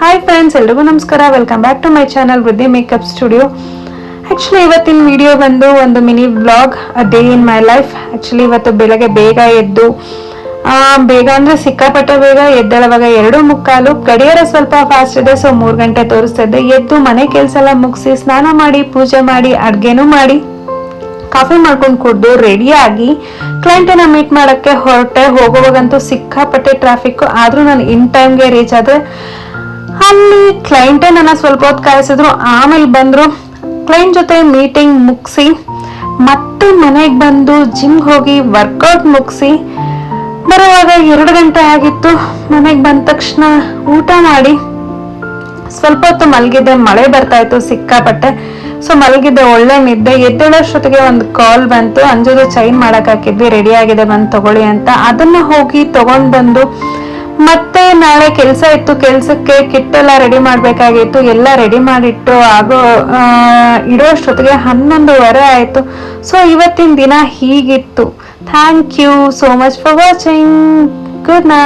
Hi friends, ಎಲ್ರಿಗೂ ನಮಸ್ಕಾರ. Welcome back to my channel Vriddhi makeup studio. Actually ಇವತ್ತಿನ video ಬಂದು ಒಂದು mini vlog, a day in my life. Actually ಇವತ್ತು ಬೆಳಗ್ಗೆ ಬೇಗ ಎದ್ದು, ಬೇಗ ಅಂದರೆ ಸಿಕ್ಕಾಪಟ್ಟೆ ಬೇಗ ಎದ್ದೇಳುವಾಗ 2:45, ಗಡಿಯಾರ ಸ್ವಲ್ಪ ಫಾಸ್ಟ್ ಇದೆ, ಸೊ 3 ಗಂಟೆ ತೋರಿಸ್ತಾ ಇದ್ದೆ. ಎದ್ದು ಮನೆ ಕೆಲಸ ಎಲ್ಲ ಮುಗಿಸಿ, ಸ್ನಾನ ಮಾಡಿ, ಪೂಜೆ ಮಾಡಿ, ಅಡುಗೆನೂ ಮಾಡಿ, ಕಾಫಿ ಮಾಡ್ಕೊಂಡು ಕುಡ್ದು ರೆಡಿಯಾಗಿ ಕ್ಲೈಂಟನ್ನ ಮೀಟ್ ಮಾಡೋಕ್ಕೆ ಹೊರಟೆ. ಹೋಗುವಾಗಂತೂ ಸಿಕ್ಕಾಪಟ್ಟೆ ಟ್ರಾಫಿಕ್, ಆದರೂ ನಾನು ಇನ್ ಟೈಮ್ಗೆ ರೀಚ್ ಆದ್ರೆ. ಅಲ್ಲಿ ಕ್ಲೈಂಟೇ ನನ್ನ ಸ್ವಲ್ಪ ಹೊತ್ತು ಕಾಯಿಸಿದ್ರು, ಆಮೇಲೆ ಬಂದರು. ಕ್ಲೈಂಟ್ ಜೊತೆ ಮೀಟಿಂಗ್ ಮುಗಿಸಿ ಮತ್ತೆ ಮನೆಗೆ ಬಂದು ಜಿಮ್ಗೆ ಹೋಗಿ ವರ್ಕೌಟ್ ಮುಗಿಸಿ ಬರುವಾಗ 2 ಗಂಟೆ ಆಗಿತ್ತು. ಮನೆಗೆ ಬಂದ ತಕ್ಷಣ ಊಟ ಮಾಡಿ ಸ್ವಲ್ಪ ಹೊತ್ತು ಮಲಗಿದ್ದೆ. ಮಳೆ ಬರ್ತಾ ಇತ್ತು ಸಿಕ್ಕಾಪಟ್ಟೆ, ಸೊ ಮಲಗಿದ್ದೆ, ಒಳ್ಳೆ ನಿದ್ದೆ. ಎದ್ದೇಳೋಷ್ಟೊತ್ತಿಗೆ ಒಂದು ಕಾಲ್ ಬಂತು. ಅಂಜುದು ಚೈನ್ ಮಾಡಕ್ ಹಾಕಿದ್ವಿ, ರೆಡಿ ಆಗಿದೆ, ಬಂದು ತಗೊಳ್ಳಿ ಅಂತ. ಅದನ್ನ ಹೋಗಿ ತಗೊಂಡ್ ಬಂದು ಮತ್ತೆ ನಾಳೆ ಕೆಲಸ ಇತ್ತು, ಕೆಲಸಕ್ಕೆ ಕಿಟ್ ಎಲ್ಲ ರೆಡಿ ಮಾಡ್ಬೇಕಾಗಿತ್ತು. ಎಲ್ಲ ರೆಡಿ ಮಾಡಿಟ್ಟು ಇಡೋಷ್ಟೊತ್ತಿಗೆ 11:15 ಆಯ್ತು. ಸೊ ಇವತ್ತಿನ ದಿನ ಹೀಗಿತ್ತು. Thank you so much for watching. Good night.